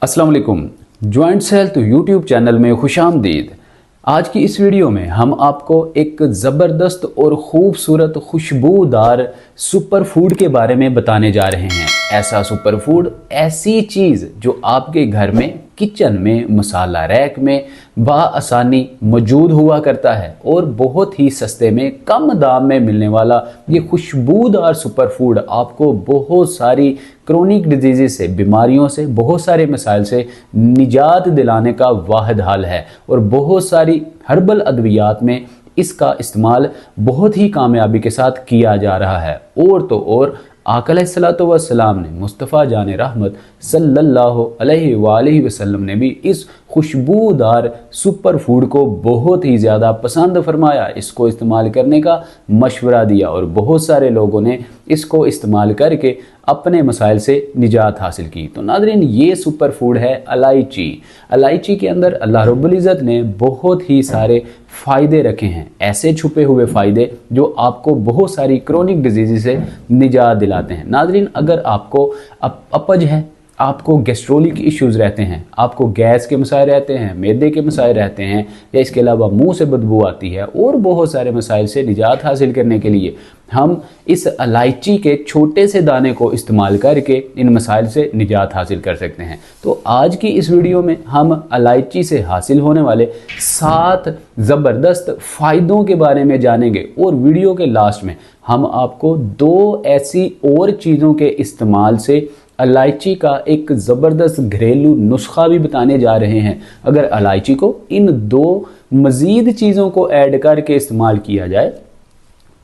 अस्सलाम वालेकुम। Joints health YouTube channel में खुशामदीद। आज की इस वीडियो में हम आपको एक ज़बरदस्त और ख़ूबसूरत खुशबूदार सुपर फूड के बारे में बताने जा रहे हैं। ऐसा सुपर फूड, ऐसी चीज़ जो आपके घर में, किचन में, मसाला रैक में बआसानी मौजूद हुआ करता है और बहुत ही सस्ते में, कम दाम में मिलने वाला ये खुशबूदार सुपर फूड आपको बहुत सारी क्रोनिक डिजीज़ से, बीमारियों से, बहुत सारे मसाइल से निजात दिलाने का वाहिद हल है। और बहुत सारी हर्बल अद्वियात में इसका इस्तेमाल बहुत ही कामयाबी के साथ किया जा रहा है। और तो और आका अलैहिस्सलातु वस्सलाम ने, मुस्तफ़ा जान रहमत सल्लल्लाहु अलैहि वसल्लम ने भी इस खुशबूदार सुपर फूड को बहुत ही ज़्यादा पसंद फरमाया, इसको इस्तेमाल करने का मशवरा दिया और बहुत सारे लोगों ने इसको इस्तेमाल करके अपने मसाइल से निजात हासिल की। तो नादरीन, ये सुपर फूड है इलायची। इलायची के अंदर अल्लाह रब्बुल इज़्ज़त ने बहुत ही सारे फ़ायदे रखे हैं, ऐसे छुपे हुए फ़ायदे जो आपको बहुत सारी क्रोनिक डिजीज़ से निजात दिलाते हैं। नादरीन, अगर आपको अपज है, आपको गैस्ट्रोलिक इश्यूज़ रहते हैं, आपको गैस के मसाइल रहते हैं, मैदे के मसाइल रहते हैं, या इसके अलावा मुंह से बदबू आती है और बहुत सारे मसाइल से निजात हासिल करने के लिए हम इस इलायची के छोटे से दाने को इस्तेमाल करके इन मसाइल से निजात हासिल कर सकते हैं। तो आज की इस वीडियो में हम इलायची से हासिल होने वाले 7 ज़बरदस्त फ़ायदों के बारे में जानेंगे और वीडियो के लास्ट में हम आपको 2 ऐसी और चीज़ों के इस्तेमाल से इलायची का एक ज़बरदस्त घरेलू नुस्खा भी बताने जा रहे हैं। अगर इलायची को इन 2 मज़ीद चीज़ों को ऐड करके इस्तेमाल किया जाए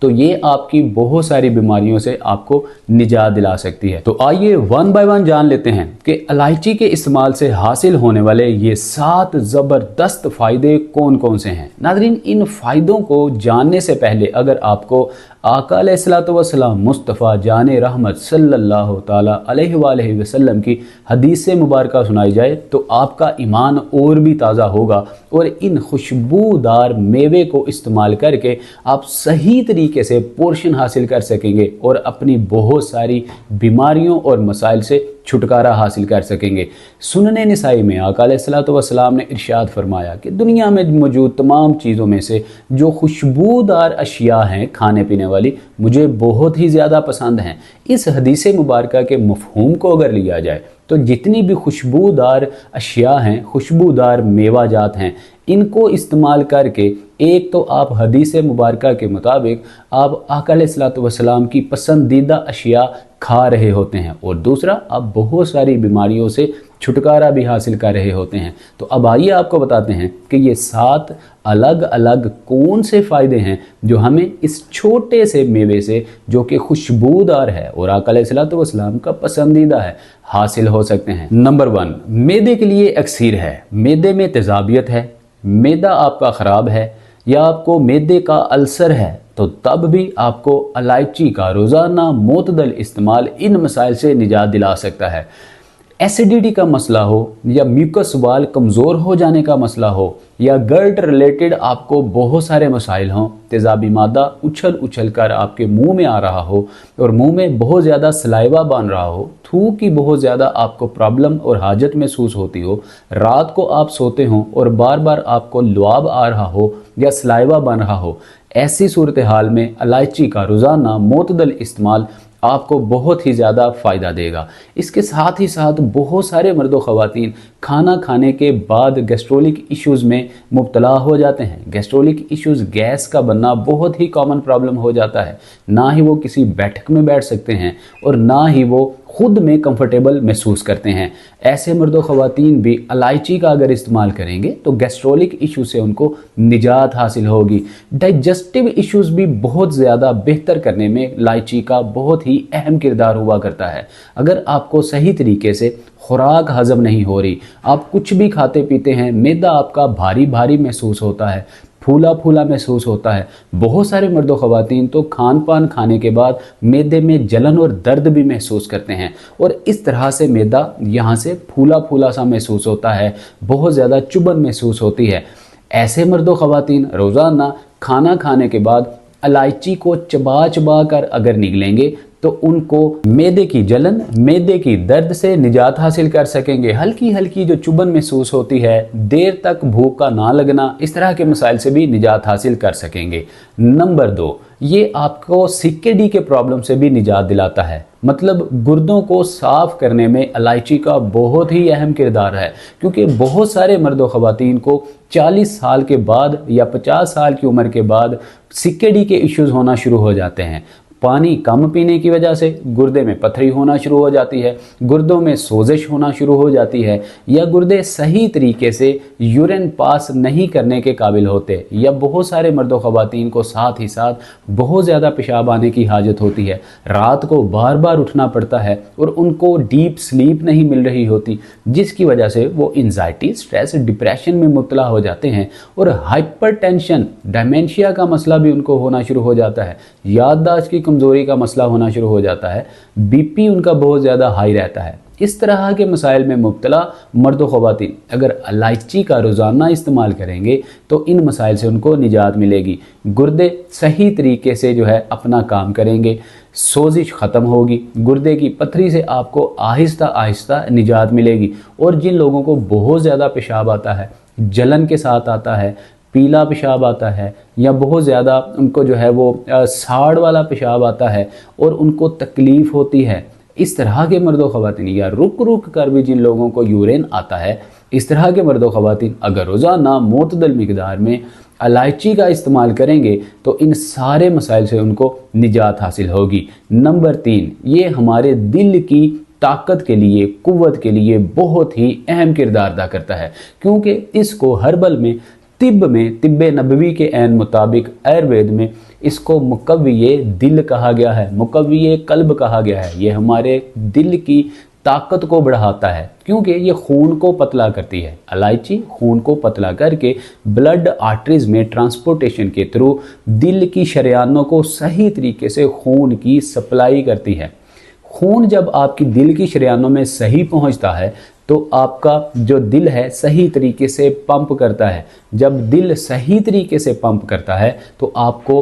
तो ये आपकी बहुत सारी बीमारियों से आपको निजात दिला सकती है। तो आइए वन बाय वन जान लेते हैं कि इलायची के इस्तेमाल से हासिल होने वाले ये 7 ज़बरदस्त फ़ायदे कौन कौन से हैं। नाज़रीन, इन फ़ायदों को जानने से पहले अगर आपको आका अलैहिस्सलातु वस्सलाम, मुस्तफ़ा जान रहमत सल्लल्लाहु ताला अलैहि वसल्लम की हदीस मुबारक सुनाई जाए तो आपका ईमान और भी ताज़ा होगा और इन खुशबूदार मेवे को इस्तेमाल करके आप सही तरीके से पोर्शन हासिल कर सकेंगे और अपनी बहुत सारी बीमारियों और मसाइल से छुटकारा हासिल कर सकेंगे। सुनने निसाई में आका अलैहिस्सलातु वस्सलाम ने इरशाद फरमाया कि दुनिया में मौजूद तमाम चीज़ों में से जो खुशबूदार अशिया हैं, खाने पीने वाली, मुझे बहुत ही ज़्यादा पसंद हैं। इस हदीस मुबारक के मफ़हूम को अगर लिया जाए तो जितनी भी खुशबूदार अशिया हैं, खुशबूदार मेवा जात हैं, इनको इस्तेमाल करके एक तो आप हदीस मुबारक के मुताबिक आप आका अलैहिस्सलातु वस्सलाम की पसंदीदा अशिया खा रहे होते हैं और दूसरा आप बहुत सारी बीमारियों से छुटकारा भी हासिल कर रहे होते हैं। तो अब आइए आपको बताते हैं कि ये 7 अलग अलग कौन से फ़ायदे हैं जो हमें इस छोटे से मेवे से, जो कि खुशबूदार है और आका अलैहिस्सलातु वस्सलाम का पसंदीदा है, हासिल हो सकते हैं। नंबर 1, मैदे के लिए अक्सीर है। मैदे में तेज़ाबियत है, मैदा आपका ख़राब है या आपको मैदे का अल्सर है तो तब भी आपको इलायची का रोज़ाना मोतदल इस्तेमाल इन मसाइल से निजात दिला सकता है। एसिडिटी का मसला हो या म्यूकस वाल कमज़ोर हो जाने का मसला हो या गर्ट रिलेटेड आपको बहुत सारे मसाइल हों, तेज़ाबी मादा उछल उछल कर आपके मुंह में आ रहा हो और मुंह में बहुत ज़्यादा सलाइवा बन रहा हो, थूक की बहुत ज़्यादा आपको प्रॉब्लम और हाजत महसूस होती हो, रात को आप सोते हों और बार बार आपको लुआब आ रहा हो या सलाइवा बन रहा हो, ऐसी सूरत हाल में इलायची का रोज़ाना मोतदल इस्तेमाल आपको बहुत ही ज़्यादा फ़ायदा देगा। इसके साथ ही साथ बहुत सारे मर्द व ख़वातीन खाना खाने के बाद गैस्ट्रोलिक इश्यूज़ में मुब्तला हो जाते हैं। गैस्ट्रोलिक इश्यूज़, गैस का बनना बहुत ही कॉमन प्रॉब्लम हो जाता है। ना ही वो किसी बैठक में बैठ सकते हैं और ना ही वो खुद में कंफर्टेबल महसूस करते हैं। ऐसे मर्द व ख़वातीन भी इलायची का अगर इस्तेमाल करेंगे तो गैस्ट्रोलिक इशू से उनको निजात हासिल होगी। डाइजेस्टिव इश्यूज़ भी बहुत ज़्यादा बेहतर करने में इलायची का बहुत ही अहम किरदार हुआ करता है। अगर आपको सही तरीके से खुराक हज़म नहीं हो रही, आप कुछ भी खाते पीते हैं, मैदा आपका भारी भारी महसूस होता है, फूला फूला महसूस होता है। बहुत सारे मर्द व ख़वातीन तो खान पान खाने के बाद मैदे में जलन और दर्द भी महसूस करते हैं और इस तरह से मैदा यहाँ से फूला फूला सा महसूस होता है, बहुत ज़्यादा चुभन महसूस होती है। ऐसे मर्द व ख़वातीन रोज़ाना खाना खाने के बाद इलायची को चबा चबा कर अगर निगलेंगे तो उनको मैदे की जलन, मैदे की दर्द से निजात हासिल कर सकेंगे। हल्की हल्की जो चुभन महसूस होती है, देर तक भूख का ना लगना, इस तरह के मसाइल से भी निजात हासिल कर सकेंगे। नंबर 2, ये आपको सीकेडी के प्रॉब्लम से भी निजात दिलाता है। मतलब गुर्दों को साफ करने में इलायची का बहुत ही अहम किरदार है, क्योंकि बहुत सारे मर्द व ख़वातीन को 40 साल के बाद या 50 साल की उम्र के बाद सीकेडी के इश्यूज होना शुरू हो जाते हैं। पानी कम पीने की वजह से गुर्दे में पथरी होना शुरू हो जाती है, गुर्दों में सोजिश होना शुरू हो जाती है, या गुर्दे सही तरीके से यूरिन पास नहीं करने के काबिल होते, या बहुत सारे मर्दों ख़वातीन को साथ ही साथ बहुत ज़्यादा पेशाब आने की हाजत होती है, रात को बार बार उठना पड़ता है और उनको डीप स्लीप नहीं मिल रही होती, जिसकी वजह से वो एंजाइटी, स्ट्रेस, डिप्रेशन में मुब्तला हो जाते हैं। और हाइपरटेंशन, डिमेंशिया का मसला भी उनको होना शुरू हो जाता है, याददाश्त की कमज़ोरी का मसला होना शुरू हो जाता है, बीपी उनका बहुत ज़्यादा हाई रहता है। इस तरह के मसाइल में मुब्तला मर्द व ख़वातीन अगर इलायची का रोज़ाना इस्तेमाल करेंगे तो इन मसाइल से उनको निजात मिलेगी। गुर्दे सही तरीके से जो है अपना काम करेंगे, सोजिश ख़त्म होगी, गुर्दे की पथरी से आपको आहिस्ता आहिस्ता निजात मिलेगी। और जिन लोगों को बहुत ज़्यादा पेशाब आता है, जलन के साथ आता है, पीला पेशाब आता है, या बहुत ज़्यादा उनको जो है वो साड़ वाला पेशाब आता है और उनको तकलीफ़ होती है, इस तरह के मर्दों ख़वातीन, या रुक रुक कर भी जिन लोगों को यूरिन आता है, इस तरह के मर्दों ख़वातीन अगर रोज़ाना मोतदल मिकदार में इलायची का इस्तेमाल करेंगे तो इन सारे मसाइल से उनको निजात हासिल होगी। नंबर 3, ये हमारे दिल की ताकत के लिए, कुव्वत के लिए बहुत ही अहम किरदार अदा करता है, क्योंकि इसको हर्बल में, तिब में, तिब्बे नबवी के ऐन मुताबिक आयुर्वेद में इसको मुकव्विये दिल कहा गया है, मुकव्विये कल्ब कहा गया है। ये हमारे दिल की ताकत को बढ़ाता है, क्योंकि ये खून को पतला करती है। इलायची खून को पतला करके ब्लड आर्टरीज में ट्रांसपोर्टेशन के थ्रू दिल की शरियानों को सही तरीके से खून की सप्लाई करती है। खून जब आपकी दिल की शरियानों में सही पहुंचता है तो आपका जो दिल है सही तरीके से पंप करता है। जब दिल सही तरीके से पंप करता है तो आपको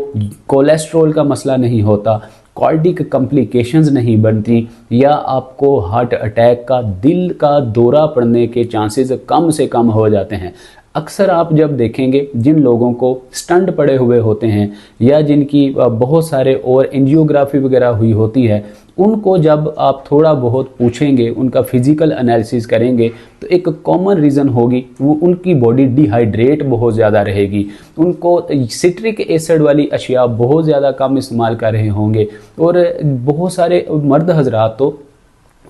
कोलेस्ट्रॉल का मसला नहीं होता, कार्डिक कॉम्प्लिकेशंस नहीं बनती, या आपको हार्ट अटैक का, दिल का दौरा पड़ने के चांसेस कम से कम हो जाते हैं। अक्सर आप जब देखेंगे जिन लोगों को स्टंट पड़े हुए होते हैं या जिनकी बहुत सारे और एंजियोग्राफी वगैरह हुई होती है, उनको जब आप थोड़ा बहुत पूछेंगे, उनका फिजिकल एनालिसिस करेंगे तो एक कॉमन रीज़न होगी वो उनकी बॉडी डिहाइड्रेट बहुत ज़्यादा रहेगी, उनको सिट्रिक एसिड वाली अशिया बहुत ज़्यादा कम इस्तेमाल कर रहे होंगे। और बहुत सारे मर्द हजरात तो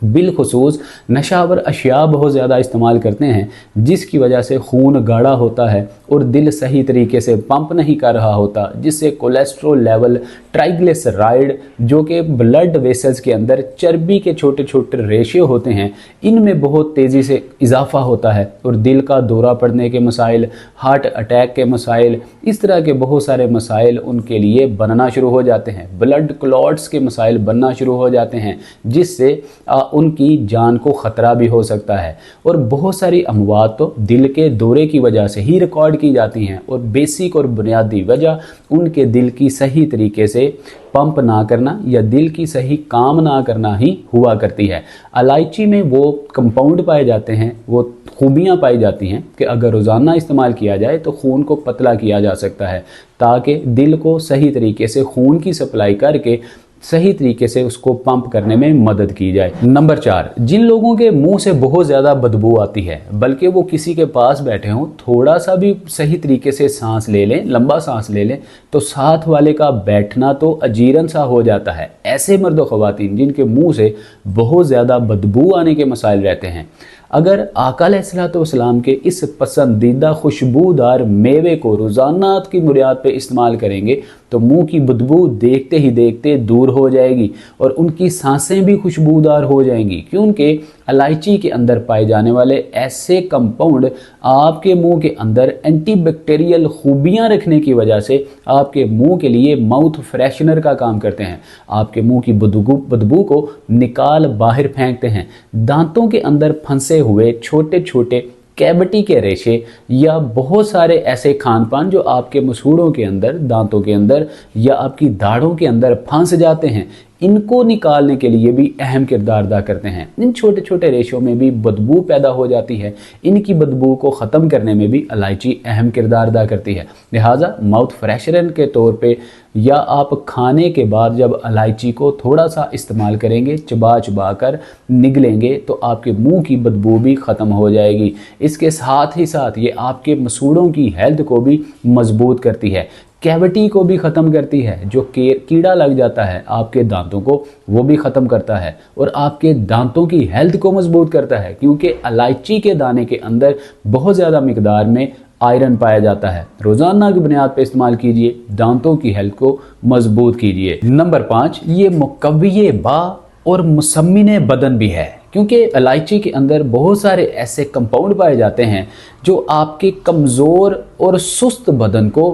बिलखुसूस नशावर अशिया बहुत ज़्यादा इस्तेमाल करते हैं, जिसकी वजह से खून गाढ़ा होता है और दिल सही तरीके से पंप नहीं कर रहा होता, जिससे कोलेस्ट्रॉल लेवल, ट्राइग्लिसराइड जो कि ब्लड वेसल्स के अंदर चर्बी के छोटे छोटे रेशियो होते हैं, इनमें बहुत तेज़ी से इजाफा होता है और दिल का दौरा पड़ने के मसाइल, हार्ट अटैक के मसाइल, इस तरह के बहुत सारे मसाइल उनके लिए बनना शुरू हो जाते हैं। ब्लड क्लॉट्स के मसाइल बनना शुरू हो जाते हैं, जिससे उनकी जान को ख़तरा भी हो सकता है। और बहुत सारी अमवात तो दिल के दौरे की वजह से ही रिकॉर्ड की जाती हैं, और बेसिक और बुनियादी वजह उनके दिल की सही तरीके से पंप ना करना या दिल की सही काम ना करना ही हुआ करती है। इलायची में वो कंपाउंड पाए जाते हैं, वो खूबियाँ पाई जाती हैं कि अगर रोज़ाना इस्तेमाल किया जाए तो खून को पतला किया जा सकता है, ताकि दिल को सही तरीके से खून की सप्लाई करके सही तरीके से उसको पंप करने में मदद की जाए। नंबर 4, जिन लोगों के मुंह से बहुत ज़्यादा बदबू आती है, बल्कि वो किसी के पास बैठे हों, थोड़ा सा भी सही तरीके से सांस ले लें, लंबा सांस ले लें, तो साथ वाले का बैठना तो अजीरन सा हो जाता है। ऐसे मर्द व ख़वातीन जिनके मुंह से बहुत ज़्यादा बदबू आने के मसाइल रहते हैं, अगर आका अलैहिस्सलाम के इस पसंदीदा खुशबूदार मेवे को रोज़ाना की बुनियाद पे इस्तेमाल करेंगे तो मुंह की बदबू देखते ही देखते दूर हो जाएगी और उनकी सांसें भी खुशबूदार हो जाएंगी, क्योंकि इलायची के अंदर पाए जाने वाले ऐसे कंपाउंड आपके मुंह के अंदर एंटीबैक्टीरियल खूबियां रखने की वजह से आपके मुंह के लिए माउथ फ्रेशनर का काम करते हैं, आपके मुंह की बदबू को निकाल बाहर फेंकते हैं। दांतों के अंदर फंसे हुए छोटे छोटे कैविटी के रेशे या बहुत सारे ऐसे खान पान जो आपके मसूड़ों के अंदर, दांतों के अंदर या आपकी दाढ़ों के अंदर फंस जाते हैं, इनको निकालने के लिए भी अहम किरदार अदा करते हैं। इन छोटे छोटे रेशों में भी बदबू पैदा हो जाती है, इनकी बदबू को ख़त्म करने में भी इलायची अहम किरदार अदा करती है। लिहाजा माउथ फ्रेशनर के तौर पे या आप खाने के बाद जब इलायची को थोड़ा सा इस्तेमाल करेंगे, चबा चबा कर निगलेंगे, तो आपके मुंह की बदबू भी ख़त्म हो जाएगी। इसके साथ ही साथ ये आपके मसूड़ों की हेल्थ को भी मजबूत करती है, कैविटी को भी ख़त्म करती है। जो कीड़ा लग जाता है आपके दांतों को, वो भी ख़त्म करता है और आपके दांतों की हेल्थ को मजबूत करता है, क्योंकि इलायची के दाने के अंदर बहुत ज़्यादा मिकदार में आयरन पाया जाता है। रोज़ाना की बुनियाद पर इस्तेमाल कीजिए, दांतों की हेल्थ को मजबूत कीजिए। नंबर 5, ये मुकव्विये बा और मुसम्मिने बदन भी है, क्योंकि इलायची के अंदर बहुत सारे ऐसे कंपाउंड पाए जाते हैं जो आपके कमज़ोर और सुस्त बदन को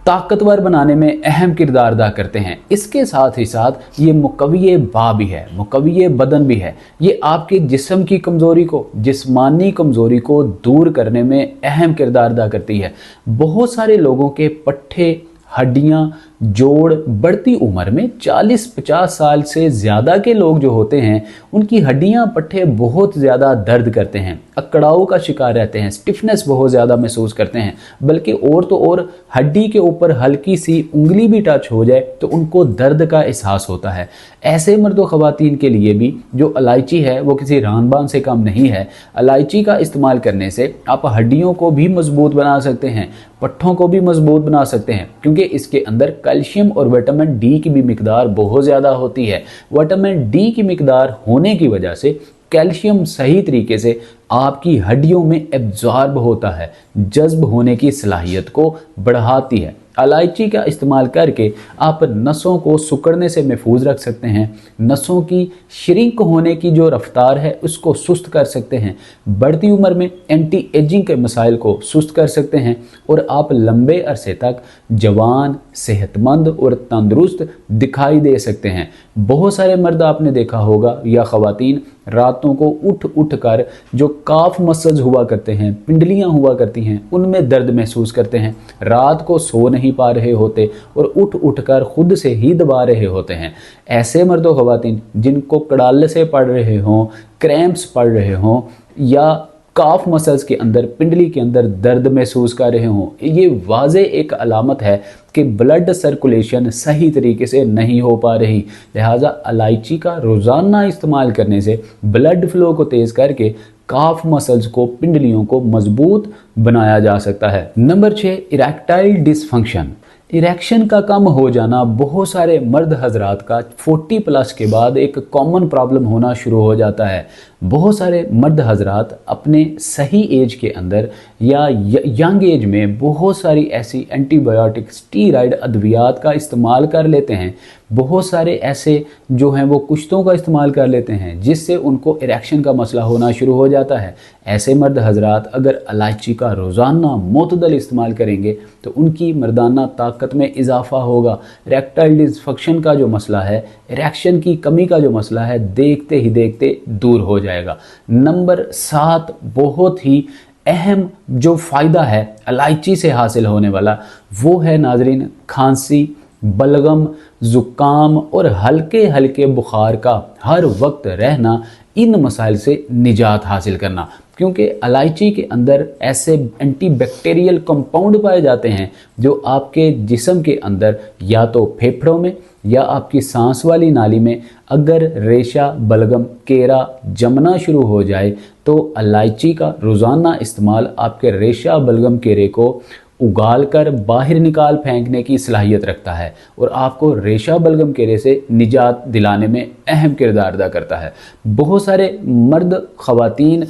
ताकतवर बनाने में अहम किरदार अदा करते हैं। इसके साथ ही साथ ये मुकव्विये बा भी है, मुकव्विये बदन भी है। ये आपके जिस्म की कमज़ोरी को, जिस्मानी कमज़ोरी को दूर करने में अहम किरदार अदा करती है। बहुत सारे लोगों के पट्ठे, हड्डियां, जोड़ बढ़ती उम्र में 40-50 साल से ज़्यादा के लोग जो होते हैं, उनकी हड्डियां, पट्ठे बहुत ज़्यादा दर्द करते हैं, अकड़ाव का शिकार रहते हैं, स्टिफनेस बहुत ज़्यादा महसूस करते हैं। बल्कि और तो और हड्डी के ऊपर हल्की सी उंगली भी टच हो जाए तो उनको दर्द का एहसास होता है। ऐसे मर्द व ख़वातीन के लिए भी जो इलायची है वो किसी रामबान से कम नहीं है। इलायची का इस्तेमाल करने से आप हड्डियों को भी मजबूत बना सकते हैं, पट्ठों को भी मजबूत बना सकते हैं, क्योंकि इसके अंदर कैल्शियम और विटामिन डी की भी मिकदार बहुत ज़्यादा होती है। विटामिन डी की मिकदार होने की वजह से कैल्शियम सही तरीके से आपकी हड्डियों में एब्जॉर्ब होता है, जज्ब होने की सलाहियत को बढ़ाती है। इलायची का इस्तेमाल करके आप नसों को सिकुड़ने से महफूज रख सकते हैं, नसों की श्रिंक होने की जो रफ्तार है उसको सुस्त कर सकते हैं, बढ़ती उम्र में एंटी एजिंग के मसाइल को सुस्त कर सकते हैं और आप लंबे अरसे तक जवान, सेहतमंद और तंदुरुस्त दिखाई दे सकते हैं। बहुत सारे मर्द आपने देखा होगा या ख़वातीन रातों को उठ उठ कर जो काफ मसल्स हुआ करते हैं, पिंडलियां हुआ करती हैं, उनमें दर्द महसूस करते हैं, रात को सो नहीं पा रहे होते और उठ उठ कर खुद से ही दबा रहे होते हैं। ऐसे मर्दों ख़वातीन जिनको कड़ाल से पड़ रहे हों, क्रैम्प्स पड़ रहे हों या काफ मसल्स के अंदर, पिंडली के अंदर दर्द महसूस कर रहे हों, ये वाज़े एक अलामत है कि ब्लड सर्कुलेशन सही तरीके से नहीं हो पा रही। लिहाजा इलायची का रोज़ाना इस्तेमाल करने से ब्लड फ्लो को तेज़ करके काफ मसल्स को, पिंडलियों को मजबूत बनाया जा सकता है। Number 6, erectile dysfunction. इरेक्शन का कम हो जाना बहुत सारे मर्द हजरात का 40+ के बाद एक कॉमन प्रॉब्लम होना शुरू हो जाता है। बहुत सारे मर्द हजरात अपने सही एज के अंदर या यंग एज में बहुत सारी ऐसी एंटीबायोटिक, स्टीरॉयड अद्वियात का इस्तेमाल कर लेते हैं। बहुत सारे ऐसे जो हैं वो कुश्तों का इस्तेमाल कर लेते हैं, जिससे उनको इरेक्शन का मसला होना शुरू हो जाता है। ऐसे मर्द हजरात अगर इलायची का रोज़ाना मुतदल इस्तेमाल करेंगे तो उनकी मर्दाना ताकत में इजाफा होगा। इरेक्टाइल डिसफंक्शन का जो मसला है, इरेक्शन की कमी का जो मसला है, देखते ही देखते दूर हो जाएगा। नंबर 7, बहुत ही अहम जो फ़ायदा है इलायची से हासिल होने वाला, वो है नाजरीन खांसी, बलगम, ज़ुकाम और हल्के हल्के बुखार का हर वक्त रहना, इन मसाइल से निजात हासिल करना। क्योंकि इलायची के अंदर ऐसे एंटीबैक्टीरियल कंपाउंड पाए जाते हैं जो आपके जिस्म के अंदर या तो फेफड़ों में या आपकी सांस वाली नाली में अगर रेशा, बलगम, केरा जमना शुरू हो जाए तो इलायची का रोज़ाना इस्तेमाल आपके रेशा, बलगम, केरे को उगाल कर बाहर निकाल फेंकने की सलाहियत रखता है और आपको रेशा, बलगम, केरे से निजात दिलाने में अहम किरदार अदा करता है। बहुत सारे मर्द ख़वातीन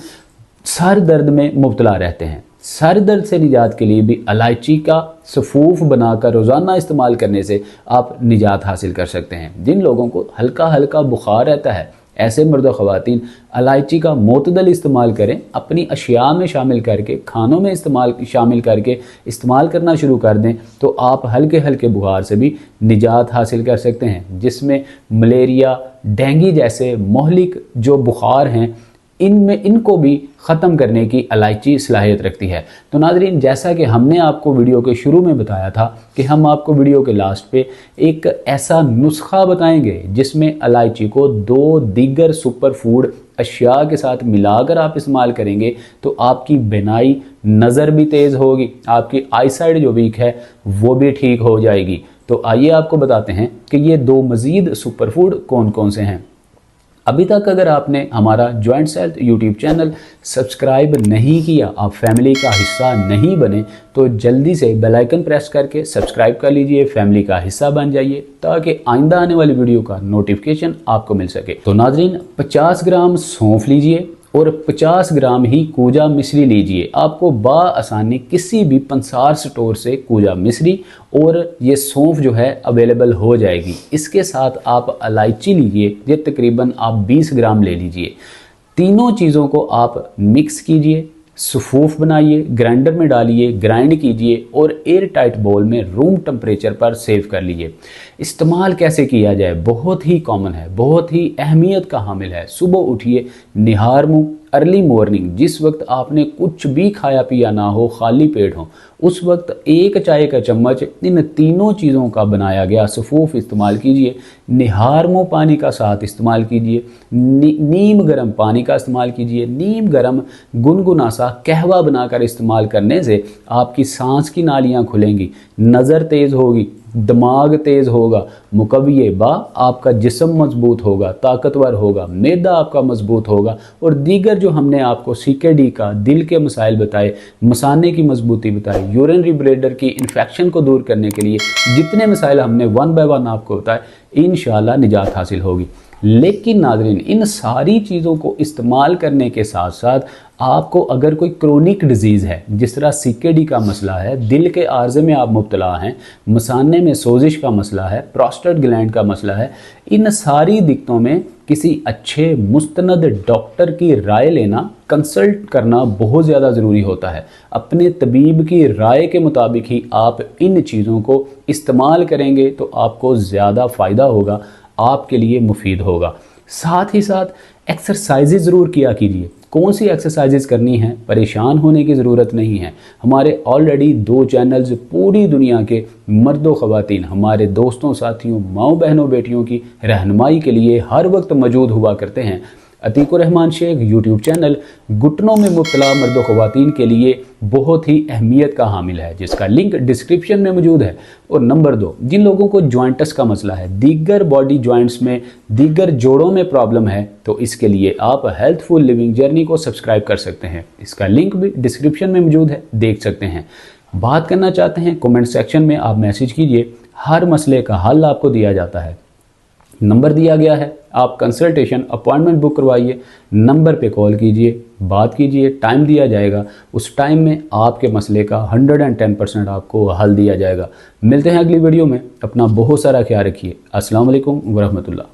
सर दर्द में मुब्तला रहते हैं। सर दर्द से निजात के लिए भी इलायची का सफ़ूफ बनाकर रोज़ाना इस्तेमाल करने से आप निजात हासिल कर सकते हैं। जिन लोगों को हल्का हल्का बुखार रहता है, ऐसे मर्द व ख़वातीन इलायची का मुतदल इस्तेमाल करें, अपनी अशिया में शामिल करके, खानों में शामिल करके इस्तेमाल करना शुरू कर दें तो आप हल्के हल्के बुखार से भी निजात हासिल कर सकते हैं, जिसमें मलेरिया, डेंगू जैसे मोहलिक जो बुखार हैं, इनको भी ख़त्म करने की इलायची सलाहियत रखती है। तो नाज़रीन, जैसा कि हमने आपको वीडियो के शुरू में बताया था कि हम आपको वीडियो के लास्ट पे एक ऐसा नुस्खा बताएंगे जिसमें इलायची को 2 दीगर सुपर फूड अशिया के साथ मिलाकर आप इस्तेमाल करेंगे तो आपकी बिनाई, नज़र भी तेज़ होगी, आपकी आईसाइट जो वीक है वो भी ठीक हो जाएगी। तो आइए आपको बताते हैं कि ये 2 मज़ीद सुपर फूड कौन कौन से हैं। अभी तक अगर आपने हमारा joints health YouTube channel subscribe नहीं किया, आप फैमिली का हिस्सा नहीं बने, तो जल्दी से बेल आइकन प्रेस करके सब्सक्राइब कर लीजिए, फैमिली का हिस्सा बन जाइए ताकि आइंदा आने वाली वीडियो का नोटिफिकेशन आपको मिल सके। तो नाजरीन, 50 ग्राम सौंफ लीजिए और 50 ग्राम ही कूजा मिश्री लीजिए। आपको बाआसानी किसी भी पंसार स्टोर से कूजा मिश्री और ये सौंफ जो है अवेलेबल हो जाएगी। इसके साथ आप इलायची लीजिए, ये तकरीबन आप 20 ग्राम ले लीजिए। तीनों चीज़ों को आप मिक्स कीजिए, सफूफ बनाइए, ग्राइंडर में डालिए, ग्राइंड कीजिए और एयर टाइट बाउल में रूम टेम्परेचर पर सेव कर लीजिए। इस्तेमाल कैसे किया जाए, बहुत ही कॉमन है, बहुत ही अहमियत का हामिल है। सुबह उठिए, निहार मुँह, अर्ली मॉर्निंग, जिस वक्त आपने कुछ भी खाया पिया ना हो, खाली पेट हो, उस वक्त 1 चाय का चम्मच इन तीनों चीज़ों का बनाया गया सफूफ इस्तेमाल कीजिए। निहार मुँह पानी का साथ इस्तेमाल कीजिए। नीम गर्म पानी का इस्तेमाल कीजिए। नीम गर्म गुनगुना सा कहवा बनाकर इस्तेमाल करने से आपकी सांस की नालियाँ खुलेंगी, नज़र तेज़ होगी, दिमाग तेज़ होगा, मुकव्वे बा आपका जिस्म मजबूत होगा, ताकतवर होगा, मैदा आपका मजबूत होगा और दीगर जो हमने आपको CKD का, दिल के मसाइल बताए, मसाने की मजबूती बताई, यूरिनरी ब्लैडर की इन्फेक्शन को दूर करने के लिए जितने मसाइल हमने 1 बाय 1 आपको बताए, इंशाल्लाह निजात हासिल होगी। लेकिन नाज़रीन, इन सारी चीज़ों को इस्तेमाल करने के साथ साथ आपको अगर कोई क्रोनिक डिजीज़ है, जिस तरह CKD का मसला है, दिल के आर्जे में आप मुब्तला हैं, मसाने में सोजिश का मसला है, प्रोस्टेट ग्लैंड का मसला है, इन सारी दिक्कतों में किसी अच्छे मुस्तनद डॉक्टर की राय लेना, कंसल्ट करना बहुत ज़्यादा ज़रूरी होता है। अपने तबीब की राय के मुताबिक ही आप इन चीज़ों को इस्तेमाल करेंगे तो आपको ज़्यादा फ़ायदा होगा, आपके लिए मुफीद होगा। साथ ही साथ एक्सरसाइजेज ज़रूर किया कीजिए। कौन सी एक्सरसाइजेज करनी है, परेशान होने की ज़रूरत नहीं है। हमारे ऑलरेडी 2 चैनल्स पूरी दुनिया के मर्दों ख़वातीन, हमारे दोस्तों, साथियों, माओ बहनों, बेटियों की रहनुमाई के लिए हर वक्त मौजूद हुआ करते हैं। अतीकुर रहमान शेख यूट्यूब चैनल घुटनों में मुब्तला मर्दों ख़वातीन के लिए बहुत ही अहमियत का हामिल है, जिसका लिंक डिस्क्रिप्शन में मौजूद है। और नंबर 2, जिन लोगों को जॉइंट्स का मसला है, दीगर बॉडी जॉइंट्स में, दीगर जोड़ों में प्रॉब्लम है, तो इसके लिए आप हेल्थफुल लिविंग जर्नी को सब्सक्राइब कर सकते हैं। इसका लिंक भी डिस्क्रिप्शन में मौजूद है, देख सकते हैं। बात करना चाहते हैं, कमेंट सेक्शन में आप मैसेज कीजिए, हर मसले का हल आपको दिया जाता है। नंबर दिया गया है, आप कंसल्टेशन अपॉइंटमेंट बुक करवाइए, नंबर पे कॉल कीजिए, बात कीजिए, टाइम दिया जाएगा। उस टाइम में आपके मसले का 110% आपको हल दिया जाएगा। मिलते हैं अगली वीडियो में, अपना बहुत सारा ख्याल रखिए। अस्सलाम वालेकुम वरहमतुल्लाह।